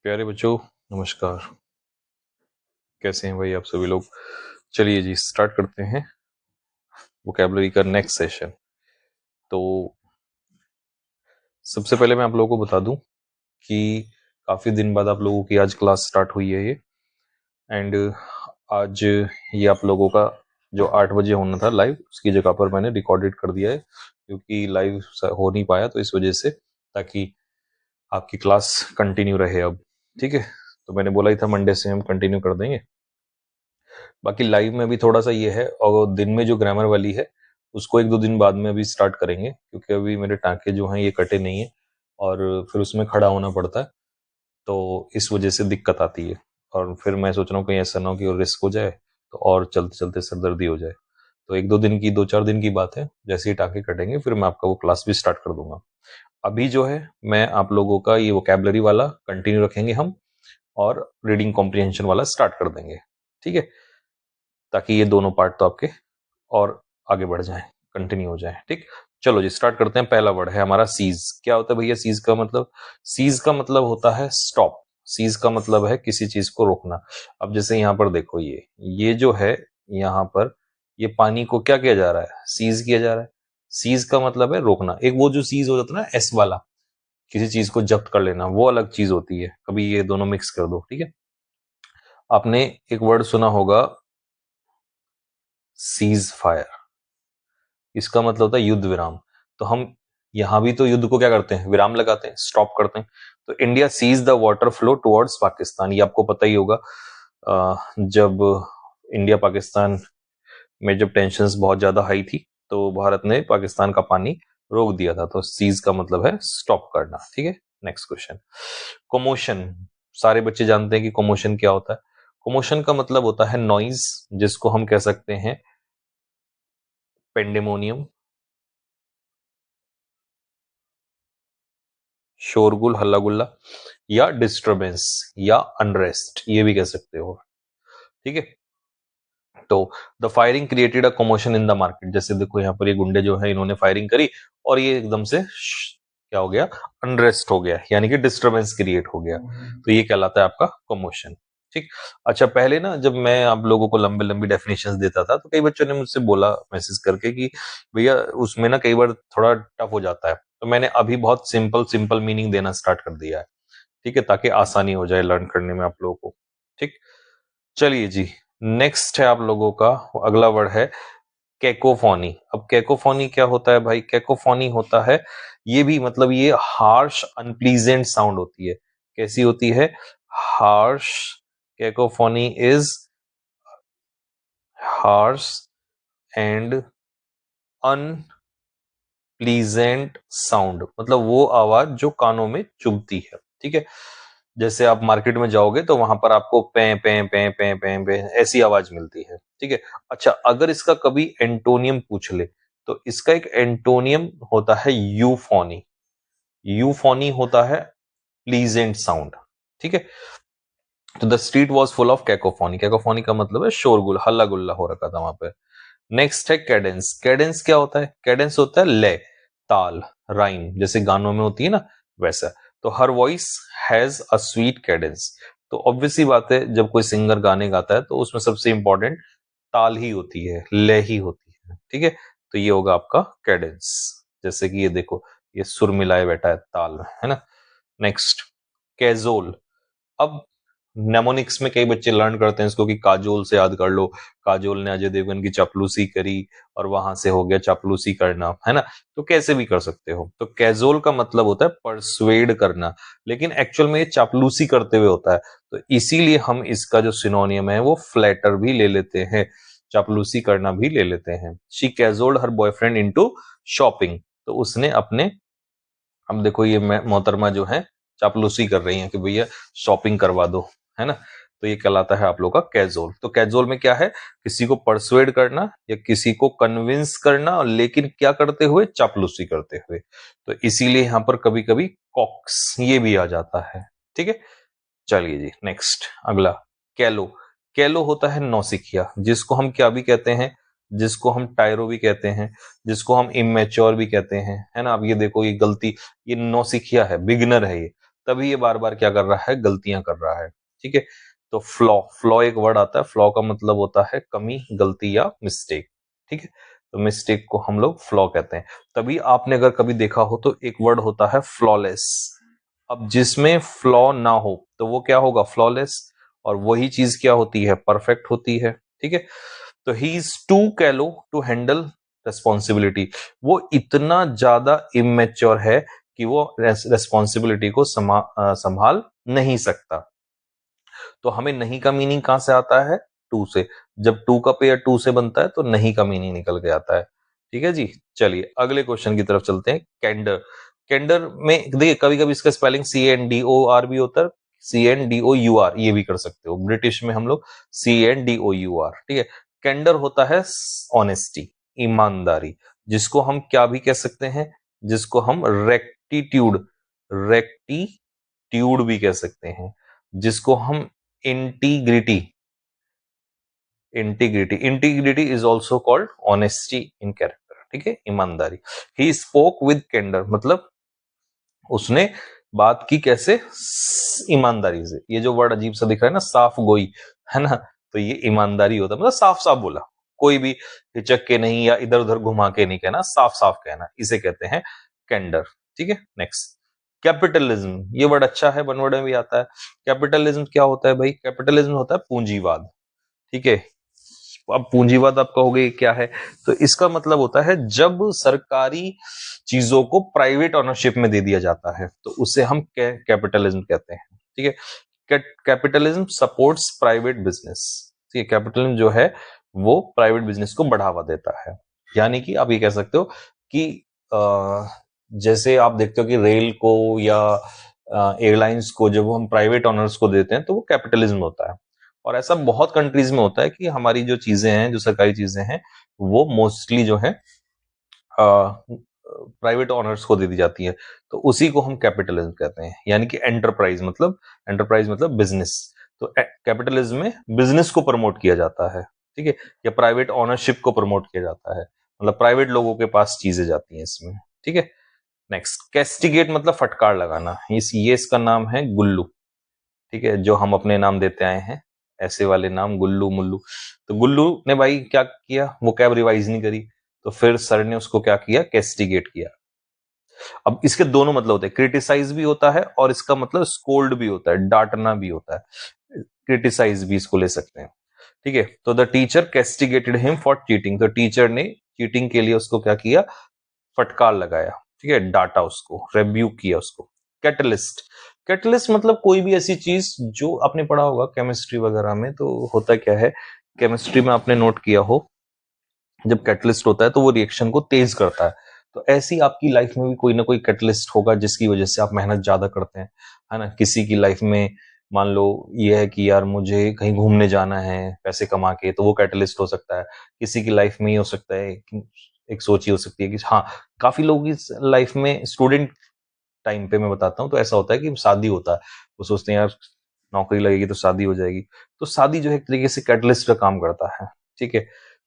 प्यारे बच्चों, नमस्कार। कैसे हैं भाई आप सभी लोग। चलिए जी स्टार्ट करते हैं वोकैबुलरी का नेक्स्ट सेशन। तो सबसे पहले मैं आप लोगों को बता दूं कि काफ़ी दिन बाद आप लोगों की आज क्लास स्टार्ट हुई है ये। एंड आज ये आप लोगों का जो 8 बजे होना था लाइव, उसकी जगह पर मैंने रिकॉर्डेड कर दिया है क्योंकि लाइव हो नहीं पाया, तो इस वजह से, ताकि आपकी क्लास कंटिन्यू रहे अब। ठीक है, तो मैंने बोला ही था मंडे से हम कंटिन्यू कर देंगे। बाकी लाइव में भी थोड़ा सा ये है, और दिन में जो ग्रामर वाली है उसको 1-2 दिन बाद में अभी स्टार्ट करेंगे, क्योंकि अभी मेरे टाँके जो हैं ये कटे नहीं है और फिर उसमें खड़ा होना पड़ता है, तो इस वजह से दिक्कत आती है। और फिर मैं सोच रहा हूँ कहीं ऐसा ना हो कि रिस्क हो जाए तो और चलते चलते सरदर्दी हो जाए। तो 1-2 दिन की, 2-4 दिन की बात है, जैसे ही टाँके कटेंगे फिर मैं आपका वो क्लास भी स्टार्ट कर दूंगा। अभी जो है मैं आप लोगों का ये वोकैबुलरी वाला कंटिन्यू रखेंगे हम, और रीडिंग कॉम्प्रिहेंशन वाला स्टार्ट कर देंगे। ठीक है, ताकि ये दोनों पार्ट तो आपके और आगे बढ़ जाएं, कंटिन्यू हो जाएं। ठीक, चलो जी स्टार्ट करते हैं। पहला वर्ड है हमारा सीज। क्या होता है भैया सीज का मतलब? सीज का मतलब होता है स्टॉप। सीज का मतलब है किसी चीज को रोकना। अब जैसे यहाँ पर देखो, ये जो है, यहाँ पर ये पानी को क्या किया जा रहा है? सीज किया जा रहा है। सीज का मतलब है रोकना। एक वो जो सीज हो जाता है ना, एस वाला, किसी चीज को जब्त कर लेना, वो अलग चीज होती है। कभी ये दोनों मिक्स कर दो। ठीक है, आपने एक वर्ड सुना होगा, सीज फायर। इसका मतलब होता है युद्ध विराम। तो हम यहां भी तो युद्ध को क्या करते हैं? विराम लगाते हैं, स्टॉप करते हैं। तो India ceases the water flow towards Pakistan, ये आपको पता ही होगा। जब इंडिया पाकिस्तान में जब टेंशन्स बहुत ज्यादा हाई थी, तो भारत ने पाकिस्तान का पानी रोक दिया था। तो सीज का मतलब है स्टॉप करना। ठीक है, नेक्स्ट क्वेश्चन। कोमोशन। सारे बच्चे जानते हैं कि कोमोशन क्या होता है। कोमोशन का मतलब होता है नॉइज, जिसको हम कह सकते हैं पेंडेमोनियम, शोरगुल, हल्ला गुल्ला, या डिस्टरबेंस, या अनरेस्ट, ये भी कह सकते हो। ठीक है, तो the firing created a commotion in the market. जैसे देखो यहाँ पर ये गुंडे जो है, इन्होंने फायरिंग करी और ये एकदम से क्या हो गया? अनरेस्ट हो गया, यानी कि डिस्टरबेंस क्रिएट हो गया। तो ये कहलाता है आपका कमोशन। ठीक, अच्छा पहले ना जब मैं आप लोगों को लंबे लंबी डेफिनेशंस देता था, तो कई बच्चों ने मुझसे बोला मैसेज करके कि भैया उसमें ना कई बार थोड़ा टफ हो जाता है। तो मैंने अभी बहुत सिंपल सिंपल मीनिंग देना स्टार्ट कर दिया है। ठीक है, ताकि आसानी हो जाए लर्न करने में आप लोगों को। ठीक, चलिए जी नेक्स्ट है आप लोगों का अगला वर्ड है कैकोफोनी। अब कैकोफोनी क्या होता है भाई? कैकोफोनी होता है, ये भी मतलब ये हार्श अनप्लीजेंट साउंड होती है। कैसी होती है? Harsh. Cacophony is harsh and unpleasant sound, मतलब वो आवाज जो कानों में चुभती है। ठीक है, जैसे आप मार्केट में जाओगे तो वहां पर आपको पे पे पे पे पे पे ऐसी आवाज मिलती है। ठीक है, अच्छा अगर इसका कभी एंटोनियम पूछ ले, तो इसका एक एंटोनियम होता है यूफोनी। यूफोनी होता है प्लीजेंट साउंड। ठीक है, तो the street was full of cacophony. Cacophony का मतलब है शोरगुल, हल्ला गुल्ला हो रखा था वहां पे। नेक्स्ट है कैडेंस। कैडेंस क्या होता है? कैडेंस होता है लय, ताल, राइम, जैसे गानों में होती है ना, वैसा। तो her voice has a sweet Cadence. तो ऑब्वियस सी बात है, जब कोई सिंगर गाने गाता है तो उसमें सबसे इंपॉर्टेंट ताल ही होती है, लय ही होती है। ठीक है, तो ये होगा आपका कैडेंस। जैसे कि ये देखो, ये सुर मिलाए बैठा है ताल में, है ना। Next cajole. अब नेमोनिक्स में कई बच्चे लर्न करते हैं इसको कि काजोल से याद कर लो, काजोल ने अजय देवगन की चापलूसी करी और वहां से हो गया चापलूसी करना, है ना। तो कैसे भी कर सकते हो। तो कैजोल का मतलब होता है परसुएड करना, लेकिन एक्चुअल में ये चापलूसी करते हुए होता है। तो इसीलिए हम इसका जो सिनोनियम है वो फ्लैटर भी ले लेते हैं, चापलूसी करना भी ले लेते हैं। She cajoled her boyfriend into shopping. तो उसने अपने, अब देखो ये मोहतरमा जो है चापलूसी कर रही हैं कि भैया शॉपिंग करवा दो, है ना। तो ये कहलाता है आप लोग का कैजोल। तो कैजोल में क्या है? किसी को परसुएड करना या किसी को कन्विंस करना, लेकिन क्या करते हुए? चापलूसी करते हुए। तो इसीलिए यहां पर कभी कभी कॉक्स ये भी आ जाता है। ठीक है, चलिए जी नेक्स्ट अगला कैलो। कैलो होता है नौसिखिया, जिसको हम क्या भी कहते हैं? जिसको हम टायरो भी कहते हैं, जिसको हम इमेच्योर भी कहते हैं, है ना। अब ये देखो, ये गलती, ये नौसिखिया है, बिगिनर है ये। तभी ये बार बार क्या कर रहा है, गलतियां कर रहा है। ठीक है, तो फ्लॉ, फ्लॉ एक वर्ड आता है, फ्लॉ का मतलब होता है कमी, गलती या मिस्टेक। ठीक है, तो मिस्टेक को हम लोग फ्लॉ कहते हैं। तभी आपने अगर कभी देखा हो तो एक वर्ड होता है फ्लॉलेस। अब जिसमें फ्लॉ ना हो तो वो क्या होगा, फ्लॉलेस। और वही चीज क्या होती है, परफेक्ट होती है। ठीक है, तो ही इज टू कैलो टू हैंडल रेस्पॉन्सिबिलिटी। वो इतना ज्यादा इमेच्योर है कि वो रेस्पॉन्सिबिलिटी को संभाल नहीं सकता। तो हमें नहीं का मीनिंग कहां से आता है, टू से। जब टू का पेयर टू से बनता है तो नहीं का मीनिंग निकल के आता है। ठीक है जी, चलिए अगले क्वेश्चन की तरफ चलते हैं। कैंडर, कैंडर में देखिए कभी कभी इसका स्पेलिंग CANDOR भी होता है, CNDOUR ये भी कर सकते हो। ब्रिटिश में हम लोग CNDOUR। ठीक है, कैंडर होता है ऑनेस्टी, ईमानदारी, जिसको हम क्या भी कह सकते हैं, जिसको हम रेक्टिट्यूड, रेक्टिट्यूड भी कह सकते हैं, जिसको हम integrity, integrity, integrity is also called honesty in character. ठीक है, ईमानदारी। ही स्पोक विद कैंडर, मतलब उसने बात की कैसे, ईमानदारी से। ये जो वर्ड अजीब सा दिख रहा है ना, साफ गोई, है ना, तो ये ईमानदारी होता है, मतलब साफ साफ बोला, कोई भी हिचक के नहीं या इधर उधर घुमा के नहीं कहना, साफ साफ कहना, इसे कहते हैं कैंडर। ठीक है, नेक्स्ट कैपिटलिज्म। ये वर्ड अच्छा है, वन वर्ड में भी आता है। कैपिटलिज्म क्या होता है भाई, कैपिटलिज्म होता है पूंजीवाद। ठीक है, अब पूंजीवाद आप कहोगे क्या है, तो इसका मतलब होता है जब सरकारी चीजों को प्राइवेट ओनरशिप में दे दिया जाता है तो उसे हम कैपिटलिज्म कहते हैं। ठीक है, कैपिटलिज्म सपोर्ट्स प्राइवेट बिजनेस। ठीक है, कैपिटलिज्म जो है वो प्राइवेट बिजनेस को बढ़ावा देता है। यानी कि आप ये कह सकते हो कि जैसे आप देखते हो कि रेल को या एयरलाइंस को जब हम प्राइवेट ऑनर्स को देते हैं तो वो कैपिटलिज्म होता है। और ऐसा बहुत कंट्रीज में होता है कि हमारी जो चीजें हैं, जो सरकारी चीजें हैं, वो मोस्टली जो है प्राइवेट ऑनर्स को दे दी जाती है, तो उसी को हम कैपिटलिज्म कहते हैं। यानी कि एंटरप्राइज मतलब, एंटरप्राइज मतलब बिजनेस। तो कैपिटलिज्म में बिजनेस को प्रमोट किया जाता है। ठीक है, या प्राइवेट ऑनरशिप को प्रमोट किया जाता है, मतलब प्राइवेट लोगों के पास चीजें जाती हैं इसमें। ठीक है, नेक्स्ट कैस्टिगेट मतलब फटकार लगाना। ये इसका नाम है गुल्लू। ठीक है, जो हम अपने नाम देते आए हैं, ऐसे वाले नाम गुल्लू मुल्लू। तो गुल्लू ने भाई क्या किया, वो कैब रिवाइज नहीं करी, तो फिर सर ने उसको क्या किया, कैस्टिगेट किया। अब इसके दोनों मतलब होते हैं, क्रिटिसाइज भी होता है और इसका मतलब स्कोल्ड भी होता है, डांटना भी होता है। क्रिटिसाइज भी इसको ले सकते हैं। ठीक है, तो the teacher castigated him for cheating, तो टीचर ने चीटिंग के लिए उसको क्या किया, फटकार लगाया। ठीक है, डांटा उसको, रेब्यूक किया उसको। कैटलिस्ट, कैटलिस्ट मतलब कोई भी ऐसी चीज जो आपने पढ़ा होगा केमिस्ट्री वगैरह में, तो होता क्या है, केमिस्ट्री में आपने नोट किया हो, जब कैटलिस्ट होता है तो वो रिएक्शन को तेज करता है। तो ऐसी आपकी लाइफ में भी कोई ना कोई कैटलिस्ट होगा जिसकी वजह से आप मेहनत ज्यादा करते हैं, है ना। किसी की लाइफ में मान लो ये है कि यार मुझे कहीं घूमने जाना है पैसे कमा के, तो वो कैटलिस्ट हो सकता है। किसी की लाइफ में ये हो सकता है कि एक सोच ही हो सकती है कि हाँ, काफी लोगों की लाइफ में स्टूडेंट टाइम पे मैं बताता हूँ तो ऐसा होता है कि शादी होता है, वो सोचते हैं यार नौकरी लगेगी तो शादी हो जाएगी। तो शादी जो है एक तरीके से कैटलिस्ट का काम करता है। ठीक है,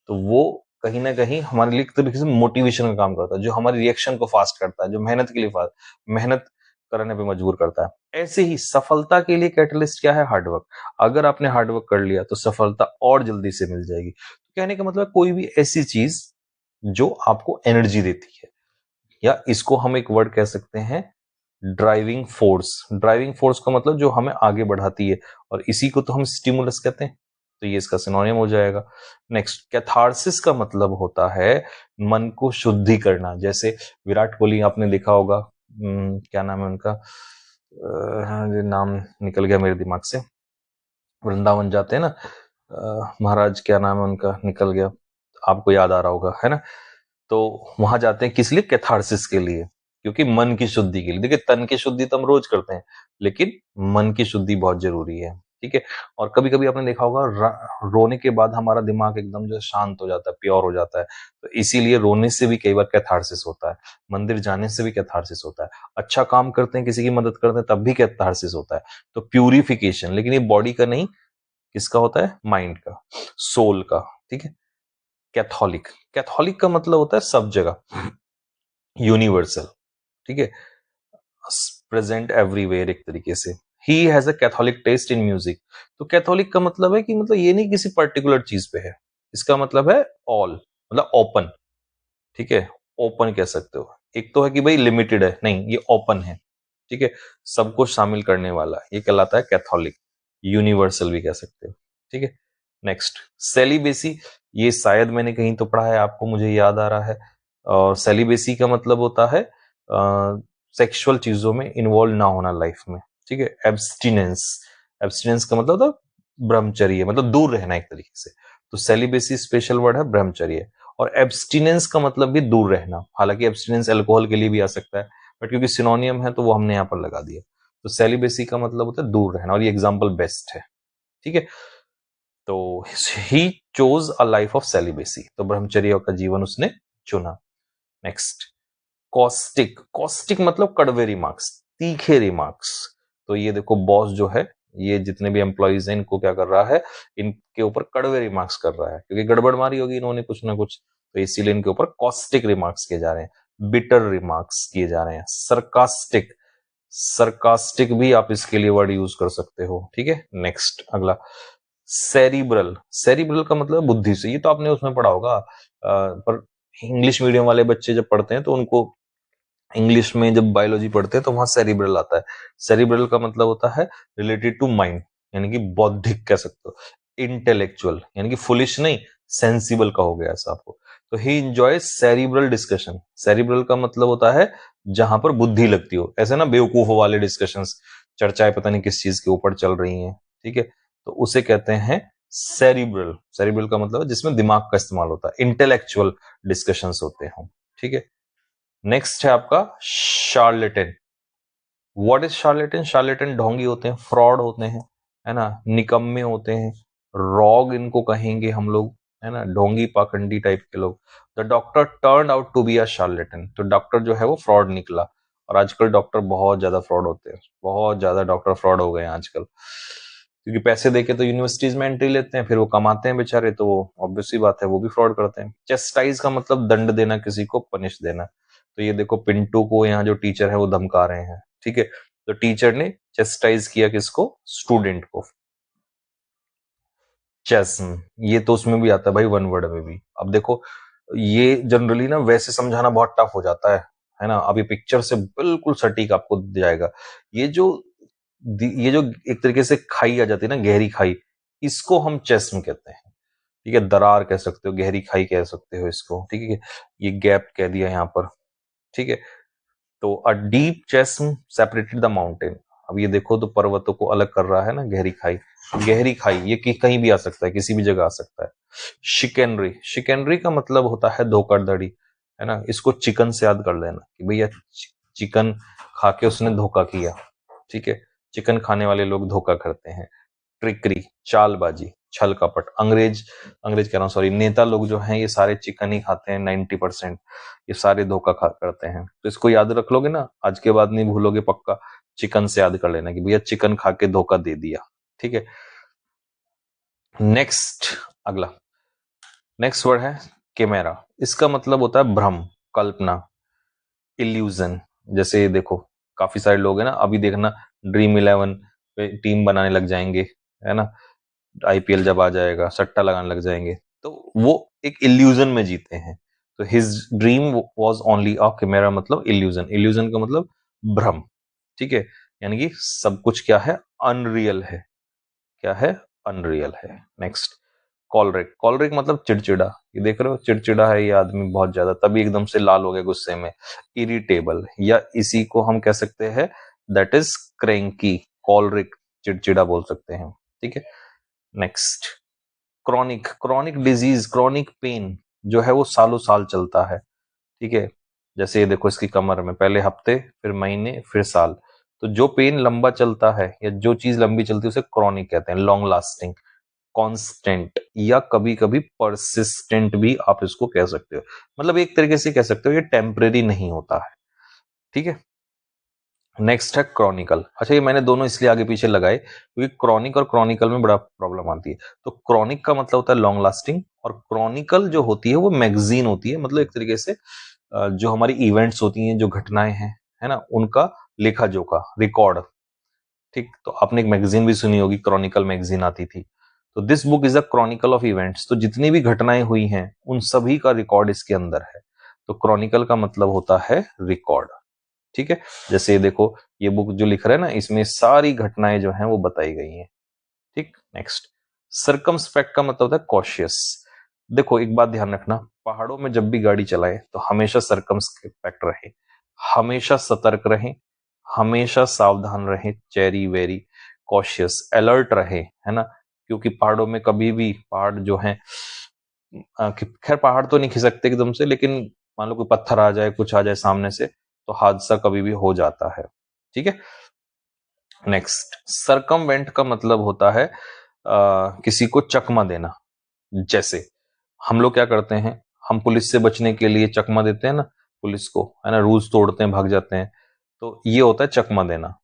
तो वो कहीं ना कहीं हमारे लिए एक तरीके से मोटिवेशन का काम करता है, जो हमारी रिएक्शन को फास्ट करता है, जो मेहनत के लिए फास्ट, मेहनत करने पे मजबूर करता है। ऐसे ही सफलता के लिए कैटलिस्ट क्या है, हार्डवर्क। अगर आपने हार्डवर्क कर लिया तो सफलता और जल्दी से मिल जाएगी। तो कहने का मतलब कोई भी ऐसी चीज जो आपको एनर्जी देती है, या इसको हम एक वर्ड कह सकते हैं ड्राइविंग फोर्स। ड्राइविंग फोर्स का मतलब जो हमें आगे बढ़ाती है, और इसी को तो हम स्टिमुलस कहते हैं, तो ये इसका सिनोनिम हो जाएगा। नेक्स्ट कैथारसिस का मतलब होता है मन को शुद्धि करना। जैसे विराट कोहली आपने देखा होगा, क्या नाम है उनका, नाम निकल गया मेरे दिमाग से, वृंदावन जाते हैं ना, महाराज क्या नाम है उनका, निकल गया, आपको याद आ रहा होगा, है ना। तो वहां जाते हैं किस लिए, कैथारसिस के लिए, क्योंकि मन की शुद्धि के लिए। देखिए तन की शुद्धि तो हम रोज करते हैं, लेकिन मन की शुद्धि बहुत जरूरी है। ठीक है, और कभी कभी आपने देखा होगा रोने के बाद हमारा दिमाग एकदम जो शांत हो जाता है, प्योर हो जाता है। तो इसीलिए रोने से भी कई बार कैथारसिस होता है, मंदिर जाने से भी कैथारसिस होता है, अच्छा काम करते हैं, किसी की मदद करते हैं, तब भी कैथारसिस होता है। तो प्यूरिफिकेशन, लेकिन ये बॉडी का नहीं, किसका होता है, माइंड का, सोल का। ठीक है, कैथोलिक, कैथोलिक का मतलब होता है सब जगह, यूनिवर्सल। ठीक है, प्रेजेंट एवरीवेयर एक तरीके से। He has a catholic taste in music. तो कैथोलिक का मतलब है कि मतलब ये नहीं किसी पर्टिकुलर चीज पे है, इसका मतलब है ऑल, मतलब ओपन। ठीक है, ओपन कह सकते हो। एक तो है कि भाई लिमिटेड है, नहीं ये ओपन है। ठीक है, सबको शामिल करने वाला, ये कहलाता है कैथोलिक। यूनिवर्सल भी कह सकते हो। ठीक है, नेक्स्ट सेलिबेसी। ये शायद मैंने कहीं तो पढ़ा है, आपको मुझे याद आ रहा है। और सेलिबेसी का मतलब होता है सेक्सुअल चीजों में इन्वॉल्व ना होना लाइफ में। ठीक है, एब्सटिनेंस। एब्सटिनेंस का मतलब होता ब्रह्मचर्य, मतलब दूर रहना एक तरीके से। तो सेलिबेसी स्पेशल वर्ड है ब्रह्मचर्य। और एब्सटिनेंस का मतलब भी दूर रहना, हालांकि एब्सटिनेंस अल्कोहल के लिए भी आ सकता है, बट क्योंकि सिनोनियम है तो वो हमने यहाँ पर लगा दिया। तो सेलिबेसी का मतलब होता है दूर रहना, और ये एग्जाम्पल बेस्ट है। ठीक है, तो he chose a life of celibacy, तो ब्रह्मचर्य का जीवन उसने चुना। Next caustic. कॉस्टिक मतलब कड़वे रिमार्क्स, तीखे रिमार्क्स। तो ये देखो बॉस जो है, ये जितने भी एम्प्लॉइज हैं इनको क्या कर रहा है, इनके ऊपर कड़वे रिमार्क्स कर रहा है, क्योंकि गड़बड़ मारी होगी इन्होंने कुछ ना कुछ, तो इसीलिए इनके ऊपर कॉस्टिक रिमार्क्स किए जा रहे हैं, बिटर रिमार्क्स किए जा रहे हैं। सरकास्टिक। सरकास्टिक भी आप इसके लिए वर्ड यूज कर सकते हो। ठीक है, नेक्स्ट अगला सेरिब्रल। सेरिब्रल का मतलब बुद्धि से, ये तो आपने उसमें पढ़ा होगा, पर इंग्लिश मीडियम वाले बच्चे जब पढ़ते हैं तो उनको इंग्लिश में जब बायोलॉजी पढ़ते हैं तो वहां सेरिब्रल आता है। सेरिब्रल का मतलब होता है रिलेटेड टू माइंड, यानी कि बौद्धिक कह सकते हो। इंटेलेक्चुअल यानी कि फुलिश नहीं, सेंसिबल का हो गया ऐसा आपको। तो ही इंजॉय सेरिब्रल डिस्कशन। सेरिब्रल का मतलब होता है जहां पर बुद्धि लगती हो, ऐसे ना बेवकूफों वाले डिस्कशंस, चर्चाएं पता नहीं किस चीज के ऊपर चल रही हैं। ठीक है, तो उसे कहते हैं सेरिब्रल। सेरिब्रल का मतलब है जिसमें दिमाग का इस्तेमाल होता है, इंटेलेक्चुअल डिस्कशंस होते हैं। ठीक है, नेक्स्ट है आपका शार्लेटन। What is शार्लेटन? शार्लेटन ढोंगी होते हैं, फ्रॉड होते हैं, है ना, निकम्मे होते हैं, रॉग इनको कहेंगे हम लोग, है ना, ढोंगी पाखंडी टाइप के लोग। The doctor turn out to be a charlatan. तो डॉक्टर जो है वो फ्रॉड निकला। और आजकल डॉक्टर बहुत ज्यादा फ्रॉड होते हैं, बहुत ज्यादा डॉक्टर फ्रॉड हो गए हैं आजकल, क्योंकि पैसे देके तो यूनिवर्सिटीज में एंट्री लेते हैं, फिर वो कमाते हैं बेचारे, तो ऑब्वियस सी बात है वो भी फ्रॉड करते हैं। चेस्टाइज का मतलब दंड देना, किसी को पनिश देना। तो ये देखो पिंटू को यहाँ जो टीचर है वो धमका रहे हैं। ठीक है, तो टीचर ने चेस्टाइज किया किसको? स्टूडेंट को। चेस्म, ये तो उसमें भी आता है भाई, वन वर्ड में भी। अब देखो ये जनरली ना वैसे समझाना बहुत टफ हो जाता है ना। अभी पिक्चर से बिल्कुल सटीक आपको दिया जाएगा। ये जो ये जो एक तरीके से खाई आ जाती है ना, गहरी खाई, इसको हम चेस्म कहते हैं। ठीक है, दरार कह सकते हो, गहरी खाई कह सकते हो इसको। ठीक है, ये गैप कह दिया यहाँ पर। ठीक है, तो a deep chasm separated the mountain. अब ये देखो तो पर्वतों को अलग कर रहा है ना, गहरी खाई। गहरी खाई ये कहीं भी आ सकता है, किसी भी जगह आ सकता है। शिकेनरी। शिकेनरी का मतलब होता है धोखाधड़ी, है ना। इसको चिकन से याद कर लेना कि भैया चिकन खा के उसने धोखा किया। ठीक है, चिकन खाने वाले लोग धोखा करते हैं। ट्रिकरी, चालबाजी, छल कपट। अंग्रेज अंग्रेज कह रहा हूँ, सॉरी, नेता लोग जो हैं ये सारे चिकन ही खाते हैं 90%। ये सारे धोखा खा करते हैं, तो इसको याद रख लोगे ना, आज के बाद नहीं भूलोगे पक्का। चिकन से याद कर लेना कि भैया चिकन खा के धोखा दे दिया। ठीक है, नेक्स्ट अगला, नेक्स्ट वर्ड है कैमेरा। इसका मतलब होता है भ्रम, कल्पना, इल्यूजन। जैसे देखो काफी सारे लोग हैं ना, अभी देखना ड्रीम 11 पे टीम बनाने लग जाएंगे, है ना। आईपीएल जब आ जाएगा सट्टा लगाने लग जाएंगे, तो वो एक इल्यूजन में जीते हैं। तो his dream was only a camera, मतलब इल्यूजन। इल्यूजन का मतलब भ्रम। ठीक है, यानी कि सब कुछ क्या है, अनरियल है। क्या है? अनरियल है। नेक्स्ट कॉलरिक। कॉलरिक मतलब चिड़चिड़ा। ये देख रहे हो, चिड़चिड़ा है ये आदमी बहुत ज्यादा, तभी एकदम से लाल हो गया गुस्से में। इरिटेबल, या इसी को हम कह सकते हैं दैट इज क्रैंकी। कॉलरिक चिड़चिड़ा बोल सकते हैं। ठीक है, next chronic. Chronic disease, chronic pain जो है वो सालों साल चलता है। ठीक है, जैसे ये देखो इसकी कमर में पहले हफ्ते, फिर महीने, फिर साल। तो जो पेन लंबा चलता है या जो चीज लंबी चलती है उसे क्रॉनिक कहते हैं। लॉन्ग लास्टिंग, कांस्टेंट, या कभी कभी परसिस्टेंट भी आप इसको कह सकते हो। मतलब एक तरीके से कह सकते हो ये टेम्परेरी नहीं होता है। ठीक है, नेक्स्ट है क्रॉनिकल। अच्छा, ये मैंने दोनों इसलिए आगे पीछे लगाए क्योंकि क्रॉनिक और क्रॉनिकल में बड़ा प्रॉब्लम आती है। तो क्रॉनिक का मतलब होता है लॉन्ग लास्टिंग, और क्रॉनिकल जो होती है वो मैगजीन होती है, मतलब एक तरीके से जो हमारी इवेंट्स होती हैं, जो घटनाएं हैं, है ना, उनका लेखा जोखा, रिकॉर्ड। ठीक, तो आपने एक मैगजीन भी सुनी होगी, क्रॉनिकल मैगजीन आती थी। तो this book is a Chronicle of events, तो जितनी भी घटनाएं हुई हैं उन सभी का रिकॉर्ड इसके अंदर है। तो क्रॉनिकल का मतलब होता है रिकॉर्ड। ठीक है, जैसे ये देखो, ये बुक जो लिख रहा है ना, इसमें सारी घटनाएं जो हैं वो बताई गई हैं। ठीक, नेक्स्ट, सर्कमस्पेक्ट का मतलब होता है कॉशियस। देखो एक बात ध्यान रखना, पहाड़ों में जब भी गाड़ी चलाए तो हमेशा सर्कमस्पेक्ट रहे, हमेशा सतर्क रहें, हमेशा सावधान रहें, चेरी वेरी कॉशियस, अलर्ट रहे, है ना। क्योंकि पहाड़ों में कभी भी पहाड़ जो है, खैर पहाड़ तो नहीं खिसकते एकदम से, लेकिन मान लो कोई पत्थर आ जाए, कुछ आ जाए सामने से, तो हादसा कभी भी हो जाता है। ठीक है, नेक्स्ट, सरकमवेंट का मतलब होता है किसी को चकमा देना। जैसे हम लोग क्या करते हैं, हम पुलिस से बचने के लिए चकमा देते हैं ना, पुलिस को, है ना, रूल्स तोड़ते हैं, भाग जाते हैं, तो ये होता है चकमा देना।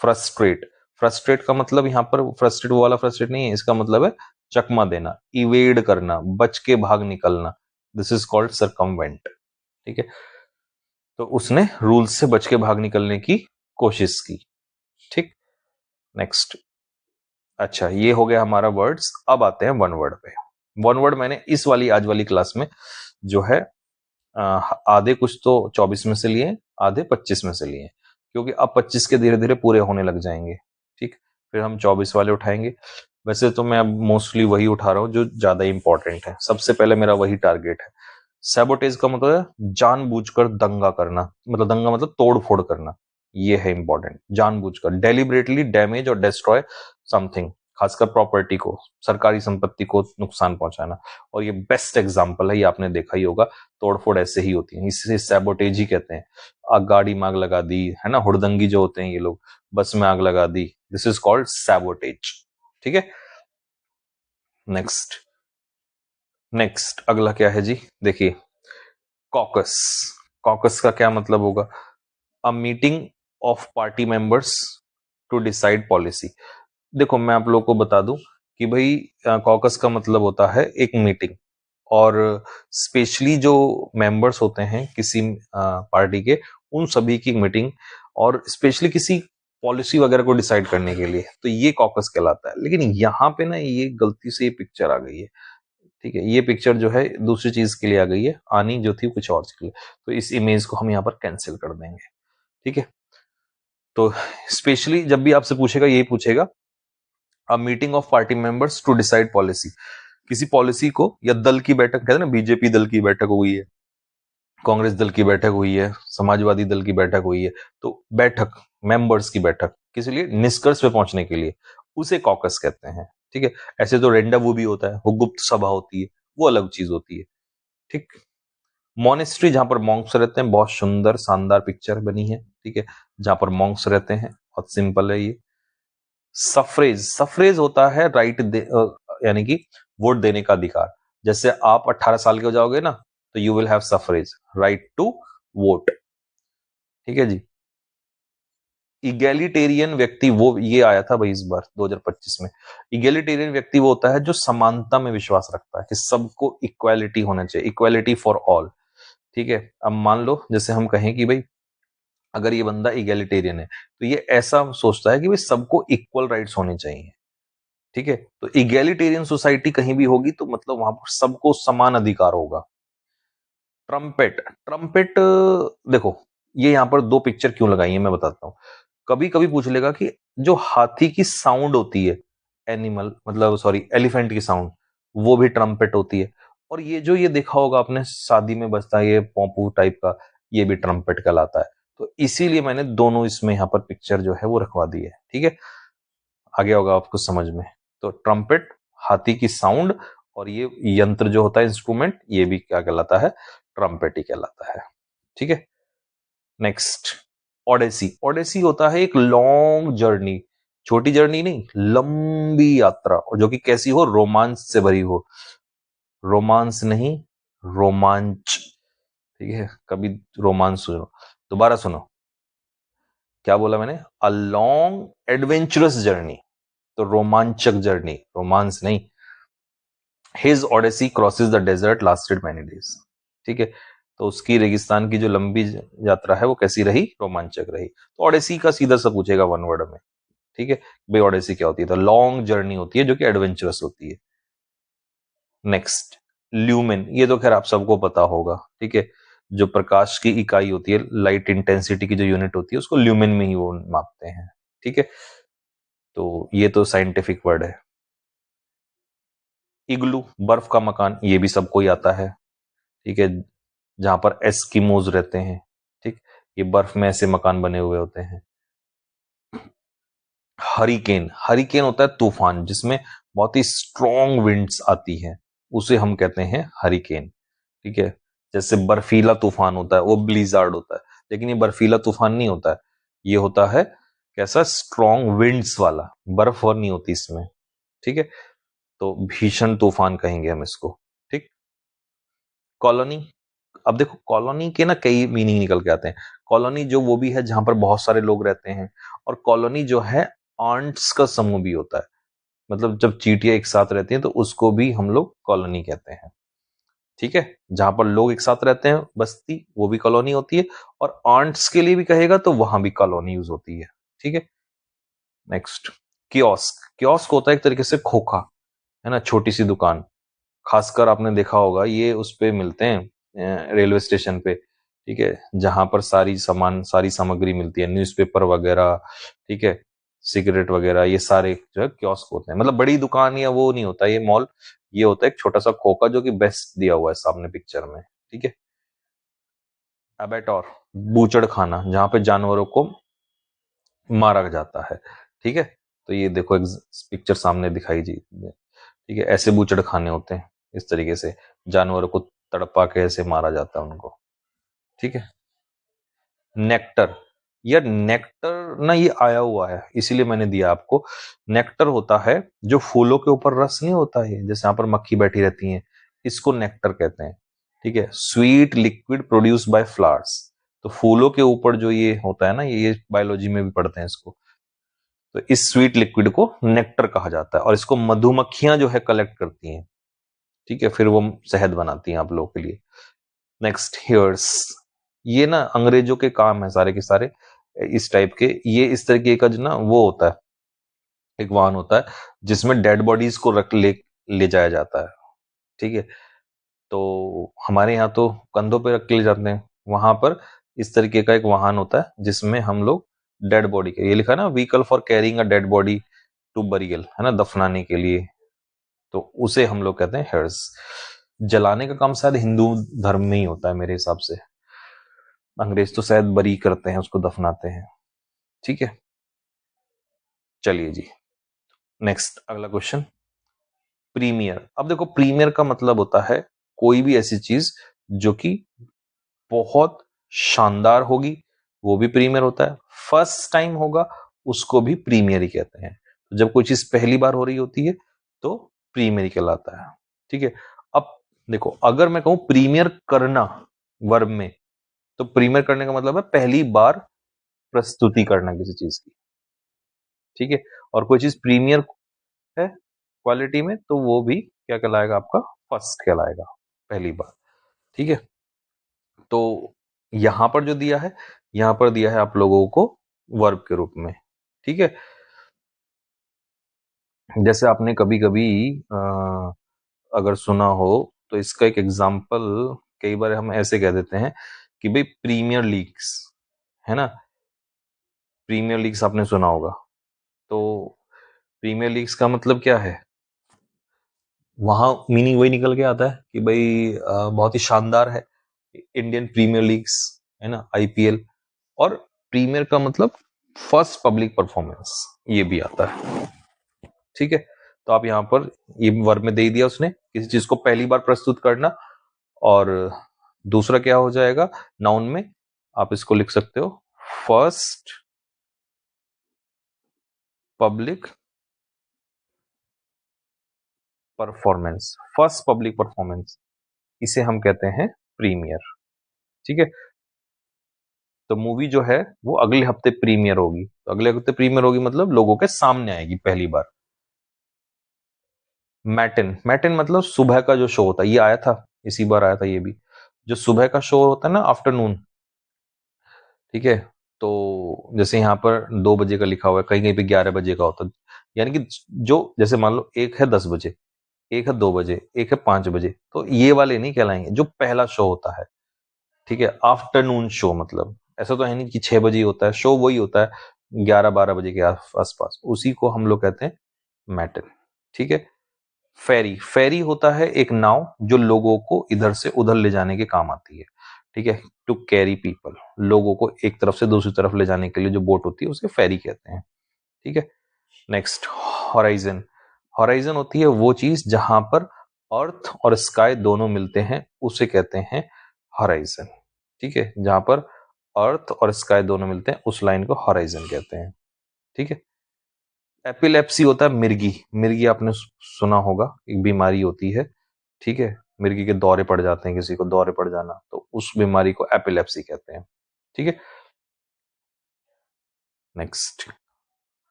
फ्रस्ट्रेट, फ्रस्ट्रेट का मतलब यहाँ पर फ्रस्ट्रेट वो वाला फ्रस्ट्रेट नहीं है, इसका मतलब है चकमा देना, इवेड करना, बच के भाग निकलना, दिस इज कॉल्ड सरकमवेंट। ठीक है, तो उसने रूल्स से बच के भाग निकलने की कोशिश की। ठीक, नेक्स्ट, अच्छा ये हो गया हमारा वर्ड्स। अब आते हैं वन वर्ड पे। वन वर्ड मैंने इस वाली आज वाली क्लास में जो है आधे कुछ तो 24 में से लिए, आधे 25 में से लिए, क्योंकि अब 25 के धीरे धीरे पूरे होने लग जाएंगे। ठीक, फिर हम 24 वाले उठाएंगे। वैसे तो मैं अब मोस्टली वही उठा रहा हूँ जो ज्यादा इंपॉर्टेंट है, सबसे पहले मेरा वही टारगेट है। सैबोटेज का मतलब है जानबूझकर दंगा करना, मतलब दंगा मतलब तोड़ फोड़ करना, ये है इंपॉर्टेंट। जानबूझकर, डेलिबरेटली डैमेज और डिस्ट्रॉय समथिंग, खासकर प्रॉपर्टी को, सरकारी संपत्ति को नुकसान पहुंचाना। और ये बेस्ट एग्जांपल है, ये आपने देखा ही होगा, तोड़फोड़ ऐसे ही होती है, इसे सैबोटेज ही कहते हैं। आग, गाड़ी में आग लगा दी, है ना, हुड़दंगी जो होते हैं ये लोग, बस में आग लगा दी, दिस इज कॉल्ड सैबोटेज। ठीक है, नेक्स्ट, नेक्स्ट अगला क्या है जी, देखिए, कॉकस। कॉकस का क्या मतलब होगा, a meeting of party members to decide policy. देखो मैं आप लोगों को बता दूं कि भाई कॉकस का मतलब होता है एक मीटिंग, और स्पेशली जो मेंबर्स होते हैं किसी पार्टी के, उन सभी की मीटिंग, और स्पेशली किसी पॉलिसी वगैरह को डिसाइड करने के लिए, तो ये कॉकस कहलाता है। लेकिन यहाँ पे ना ये गलती से ये पिक्चर आ गई है। ठीक है, ये पिक्चर जो है दूसरी चीज के लिए आ गई है, आनी जो थी कुछ और के लिए, तो इस इमेज को हम यहाँ पर कैंसिल कर देंगे। ठीक है, तो स्पेशली जब भी आपसे पूछेगा यही पूछेगा, a meeting of party members to decide policy, किसी पॉलिसी को, या दल की बैठक, कहते हैं ना बीजेपी दल की बैठक हुई है, कांग्रेस दल की बैठक हुई है, समाजवादी दल की बैठक हुई है, तो बैठक, मेंबर्स की बैठक, किसी लिए निष्कर्ष पे पहुंचने के लिए, उसे कॉकस कहते हैं। ठीक है, ऐसे तो रेंडवू भी होता है, वो गुप्त सभा होती है, वो अलग चीज होती है। ठीक, मोनेस्ट्री जहां पर मॉन्क्स रहते हैं, बहुत सुंदर शानदार पिक्चर बनी है। ठीक है, जहां पर मॉन्क्स रहते हैं, बहुत सिंपल है ये। सफरेज, सफरेज होता है राइट यानी कि वोट देने का अधिकार। जैसे आप 18 साल के हो जाओगे ना, तो you will have suffrage, right to vote. ठीक है जी, इगैलिटेरियन व्यक्ति, वो ये आया था भाई इस बार 2025 में। इगैलिटेरियन व्यक्ति वो होता है जो समानता में विश्वास रखता है, कि सबको इक्वालिटी होना चाहिए, इक्वालिटी फॉर ऑल। ठीक है, अब मान लो जैसे हम कहें कि भाई अगर ये बंदा इगैलिटेरियन है, तो ये ऐसा सोचता है कि भाई सबको इक्वल राइट्स होने चाहिए। ठीक है, तो इगैलिटेरियन सोसाइटी कहीं भी होगी तो मतलब वहां पर सबको समान अधिकार होगा। ट्रम्पेट, ट्रम्पेट, देखो ये यहां पर दो पिक्चर क्यों लगाई है मैं बताता हूं। कभी कभी पूछ लेगा कि जो हाथी की साउंड होती है, एनिमल मतलब सॉरी एलिफेंट की साउंड, वो भी ट्रम्पेट होती है। और ये जो ये देखा होगा आपने शादी में बजता है ये पोंपू टाइप का, ये भी ट्रम्पेट कहलाता है। तो इसीलिए मैंने दोनों इसमें यहाँ पर पिक्चर जो है वो रखवा दी है। ठीक है, आ गया होगा आपको समझ में। तो ट्रम्पेट, हाथी की साउंड, और ये यंत्र जो होता है इंस्ट्रूमेंट, ये भी क्या कहलाता है, ट्रम्पेट ही कहलाता है। ठीक है, नेक्स्ट, ओडेसी। ओडेसी होता है एक लॉन्ग जर्नी, छोटी जर्नी नहीं, लंबी यात्रा, और जो कि कैसी हो, रोमांच से भरी हो। रोमांस नहीं, रोमांच। ठीक है, कभी रोमांस सुनो, दोबारा सुनो, क्या बोला मैंने, अ लॉन्ग एडवेंचरस जर्नी, तो रोमांचक जर्नी, रोमांस नहीं। His odyssey crosses the desert lasted many days. ठीक है, तो उसकी रेगिस्तान की जो लंबी यात्रा है वो कैसी रही? रोमांचक रही। तो ओडेसी का सीधा सा पूछेगा वन वर्ड में, ठीक है, भाई ओडेसी क्या होती है? तो लॉन्ग जर्नी होती है जो कि एडवेंचरस होती है। नेक्स्ट, ल्यूमेन, ये तो खैर आप सबको पता होगा, ठीक है, जो प्रकाश की इकाई होती है, लाइट इंटेंसिटी की जो यूनिट होती है उसको ल्यूमेन में ही वो मापते हैं, ठीक है। तो ये तो साइंटिफिक वर्ड है। इग्लू, बर्फ का मकान, ये भी सबको ही आता है, ठीक है, जहां पर एस्किमोज रहते हैं, ठीक, ये बर्फ में ऐसे मकान बने हुए होते हैं। हरिकेन, हरिकेन होता है तूफान जिसमें बहुत ही स्ट्रॉन्ग विंड्स आती है, उसे हम कहते हैं हरिकेन, ठीक है। जैसे बर्फीला तूफान होता है वो ब्लिजार्ड होता है, लेकिन ये बर्फीला तूफान नहीं होता है, ये होता है कैसा? स्ट्रॉन्ग विंड्स वाला, बर्फ और नहीं होती इसमें, ठीक है। तो भीषण तूफान कहेंगे हम इसको, ठीक। कॉलोनी, अब देखो कॉलोनी के ना कई मीनिंग निकल के आते हैं। कॉलोनी जो वो भी है जहां पर बहुत सारे लोग रहते हैं, और कॉलोनी जो है आंट्स का समूह भी होता है, मतलब जब चींटियां एक साथ रहती हैं तो उसको भी हम लोग कॉलोनी कहते हैं, ठीक है। जहां पर लोग एक साथ रहते हैं बस्ती, वो भी कॉलोनी होती है, और आंट्स के लिए भी कहेगा तो वहां भी कॉलोनी यूज होती है, ठीक है। नेक्स्ट, कियोस्क, कियोस्क होता है एक तरीके से खोखा, है ना, छोटी सी दुकान, खासकर आपने देखा होगा ये उस पे मिलते हैं रेलवे स्टेशन पे, ठीक है, जहां पर सारी सामान, सारी सामग्री मिलती है, न्यूज़पेपर वगैरह, ठीक है, सिगरेट वगैरह, ये सारे जो है कियोस्क होते हैं। मतलब बड़ी दुकान या वो नहीं होता ये मॉल, ये होता है एक छोटा सा खोखा जो कि बेस्ट दिया हुआ है सामने पिक्चर में, ठीक है। अबेटोर, बूचड़ खाना, जहां पे जानवरों को मारा जाता है, ठीक है। तो ये देखो एक पिक्चर सामने दिखाई जी, ठीक है, ऐसे बूचड़ खाने होते हैं, इस तरीके से जानवरों को तड़पा के ऐसे मारा जाता है उनको, ठीक है। नेक्टर, यार नेक्टर ना ये आया हुआ है इसीलिए मैंने दिया आपको। नेक्टर होता है जो फूलों के ऊपर रस नहीं होता है, जैसे यहाँ पर मक्खी बैठी रहती है, इसको नेक्टर कहते हैं, ठीक है। Sweet liquid produce by flowers, तो फूलों के ऊपर जो ये होता है ना, ये बायोलॉजी में भी पढ़ते हैं इसको, तो इस स्वीट लिक्विड को नेक्टर कहा जाता है, और इसको मधुमक्खियां जो है कलेक्ट करती हैं, ठीक है, फिर वो शहद बनाती हैं आप लोगों के लिए। नेक्स्ट, हेयर्स, ये ना अंग्रेजों के काम है सारे के सारे इस टाइप के, ये इस तरीके का जो ना वो होता है, एक वाहन होता है जिसमें डेड बॉडीज को रख ले जाया जाता है, ठीक है। तो हमारे यहाँ तो कंधों पे रख के ले जाते हैं, वहां पर इस तरीके का एक वाहन होता है जिसमें हम लोग डेड बॉडी के, ये लिखा है ना, vehicle for carrying a dead body to burial, है ना, दफनाने के लिए, तो उसे हम लोग कहते हैं हेर्स। जलाने का काम शायद हिंदू धर्म में ही होता है मेरे हिसाब से, अंग्रेज तो शायद बरी करते हैं, उसको दफनाते हैं, ठीक है। चलिए जी, नेक्स्ट अगला क्वेश्चन, प्रीमियर। अब देखो प्रीमियर का मतलब होता है कोई भी ऐसी चीज जो कि बहुत शानदार होगी, वो भी प्रीमियर होता है, फर्स्ट टाइम होगा उसको भी प्रीमियर ही कहते हैं। तो जब कोई चीज पहली बार हो रही होती है तो प्रीमियर ही कहलाता है, ठीक है। अब देखो अगर मैं कहूं प्रीमियर करना वर्ब में, तो प्रीमियर करने का मतलब है पहली बार प्रस्तुति करना किसी चीज की, ठीक है। और कोई चीज प्रीमियर है क्वालिटी में तो वो भी क्या कहलाएगा? आपका फर्स्ट कहलाएगा, पहली बार, ठीक है। तो यहां पर जो दिया है, यहां पर दिया है आप लोगों को वर्ब के रूप में, ठीक है। जैसे आपने कभी कभी अगर सुना हो तो इसका एक एग्जाम्पल, कई बार हम ऐसे कह देते हैं कि भाई प्रीमियर लीग्स, है ना, प्रीमियर लीग्स आपने सुना होगा, तो प्रीमियर लीग्स का मतलब क्या है? वहां मीनिंग वही निकल के आता है कि भाई बहुत ही शानदार है, इंडियन प्रीमियर लीग्स, है ना, आईपीएल। और प्रीमियर का मतलब फर्स्ट पब्लिक परफॉर्मेंस, ये भी आता है, ठीक है। तो आप यहां पर ये वर्ब में दे दिया उसने, किसी चीज को पहली बार प्रस्तुत करना, और दूसरा क्या हो जाएगा नाउन में? आप इसको लिख सकते हो first public performance, first public performance, इसे हम कहते हैं प्रीमियर, ठीक है। तो मूवी जो है वो अगले हफ्ते प्रीमियर होगी, तो अगले हफ्ते प्रीमियर होगी मतलब लोगों के सामने आएगी पहली बार। मैटिन, मैटिन मतलब सुबह का जो शो होता है, ये आया था, इसी बार आया था ये भी, जो सुबह का शोर होता है ना, आफ्टरनून, ठीक है, तो जैसे यहाँ पर 2 बजे का लिखा हुआ है, कहीं कहीं पे 11 बजे का होता है, यानी कि जो जैसे मान लो एक है 10 बजे, एक है 2 बजे, एक है 5 बजे, तो ये वाले नहीं कहलाएंगे, जो पहला शो होता है, ठीक है। आफ्टरनून शो मतलब ऐसा तो है नहीं कि 6 बजे ही होता है शो, वही होता है 11-12 बजे के आसपास, उसी को हम लोग कहते हैं मैटन, ठीक है। फेरी, फेरी होता है एक नाव जो लोगों को इधर से उधर ले जाने के काम आती है, ठीक है, टू कैरी पीपल, लोगों को एक तरफ से दूसरी तरफ ले जाने के लिए जो बोट होती है उसे फेरी कहते हैं, ठीक है। नेक्स्ट, हॉराइजन, हॉराइजन होती है वो चीज जहां पर अर्थ और स्काई दोनों मिलते हैं, उसे कहते हैं हॉराइजन, ठीक है, जहां पर अर्थ और स्काई दोनों मिलते हैं उस लाइन को हॉराइजन कहते हैं, ठीक है। एपिलेप्सी होता है मिर्गी, मिर्गी आपने सुना होगा, एक बीमारी होती है, ठीक है, मिर्गी के दौरे पड़ जाते हैं, किसी को दौरे पड़ जाना, तो उस बीमारी को एपिलेप्सी कहते हैं, ठीक है। नेक्स्ट,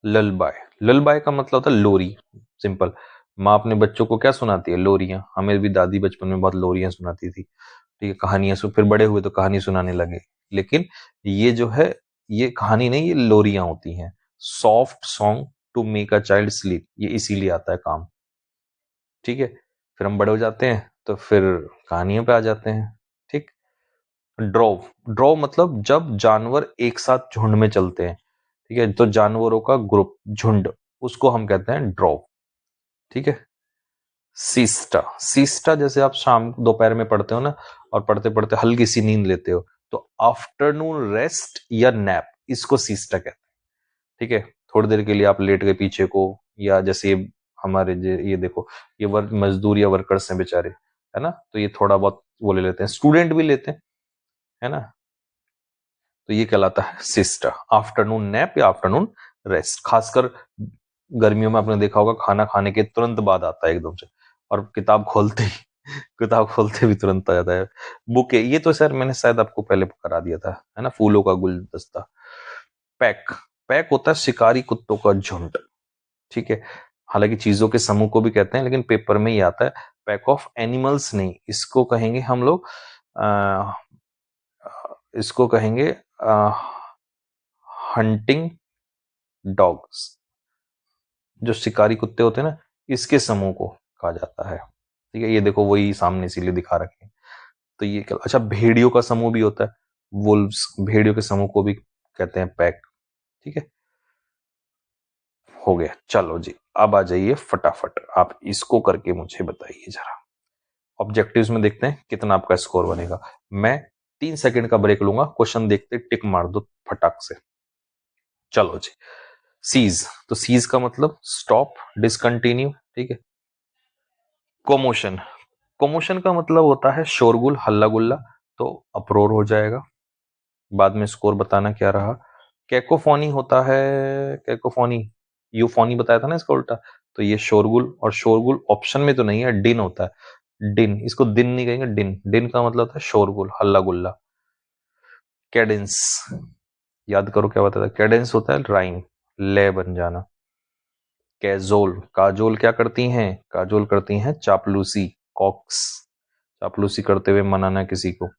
ललबाय, ललबाय का मतलब होता है लोरी, सिंपल। माँ अपने बच्चों को क्या सुनाती है? लोरियां। हमें भी दादी बचपन में बहुत लोरियां सुनाती थी, ठीक है, कहानियां सुन, फिर बड़े हुए तो कहानी सुनाने लगे, लेकिन ये जो है, ये कहानी नहीं, ये लोरियां होती हैं। Soft song to make a child sleep, ये इसीलिए आता है काम, ठीक है। फिर हम बड़े हो जाते हैं तो फिर कहानियों पे आ जाते हैं, ठीक। ड्रॉव, ड्रॉव मतलब जब जानवर एक साथ झुंड में चलते हैं, ठीक है, तो जानवरों का ग्रुप, झुंड, उसको हम कहते हैं ड्रॉव, ठीक है। सीस्टा, सीस्टा जैसे आप शाम दोपहर में पढ़ते हो ना, और पढ़ते पढ़ते हल्की सी नींद लेते हो, तो आफ्टरनून रेस्ट या नैप, इसको सीस्टा कहते हैं, ठीक है। थोड़ी देर के लिए आप लेट गए पीछे को, या जैसे हमारे ये देखो, ये वर्क मजदूर या वर्कर्स हैं बेचारे, है ना, तो ये थोड़ा बहुत वो ले लेते हैं, स्टूडेंट भी लेते हैं, है ना, तो ये कहलाता है सिस्टा, आफ्टरनून नैप या आफ्टरनून रेस्ट। खासकर गर्मियों में आपने देखा होगा, खाना खाने के तुरंत बाद आता है एकदम से, और किताब खोलते ही किताब खोलते भी तुरंत आ जाता है। बुके, ये तो सर मैंने शायद आपको पहले करा दिया था, है ना, फूलों का गुलदस्ता। पैक, पैक होता है शिकारी कुत्तों का झुंड, ठीक है। हालांकि चीजों के समूह को भी कहते हैं, लेकिन पेपर में ही आता है। पैक ऑफ एनिमल्स नहीं, इसको कहेंगे हम लोग, इसको कहेंगे हंटिंग डॉग्स, जो शिकारी कुत्ते होते हैं ना, इसके समूह को कहा जाता है, ठीक है। ये देखो वही सामने इसीलिए दिखा रखे हैं, तो ये क्या, अच्छा, भेड़ियों का समूह भी होता है, वुल्व्स, भेड़ियों के समूह को भी कहते हैं पैक, ठीक है। हो गया, चलो जी, अब आ जाइए फटाफट, आप इसको करके मुझे बताइए जरा। ऑब्जेक्टिव्स में देखते हैं कितना आपका स्कोर बनेगा। मैं 3 सेकंड का ब्रेक लूंगा, क्वेश्चन देखते टिक मार दो फटाक से। चलो जी, सीज, तो सीज का मतलब स्टॉप, डिसकंटिन्यू, ठीक है। कोमोशन, कोमोशन का मतलब होता है शोरगुल, हल्ला गुल्ला, तो अप्रोर हो जाएगा। बाद में स्कोर बताना क्या रहा। कैकोफोनी होता है, कैकोफोनी, यूफोनी बताया था ना इसका उल्टा, तो ये शोरगुल, और शोरगुल ऑप्शन में तो नहीं है, डिन होता है, डिन, इसको दिन नहीं कहेंगे, डिन, डिन का मतलब था शोरगुल, हल्ला गुल्ला। कैडेंस, याद करो क्या बताया था, कैडेंस होता है राइम, लय बन जाना। कैजोल, काजोल क्या करती हैं? काजोल करती हैं चापलूसी, कॉक्स, चापलूसी करते हुए मनाना किसी को।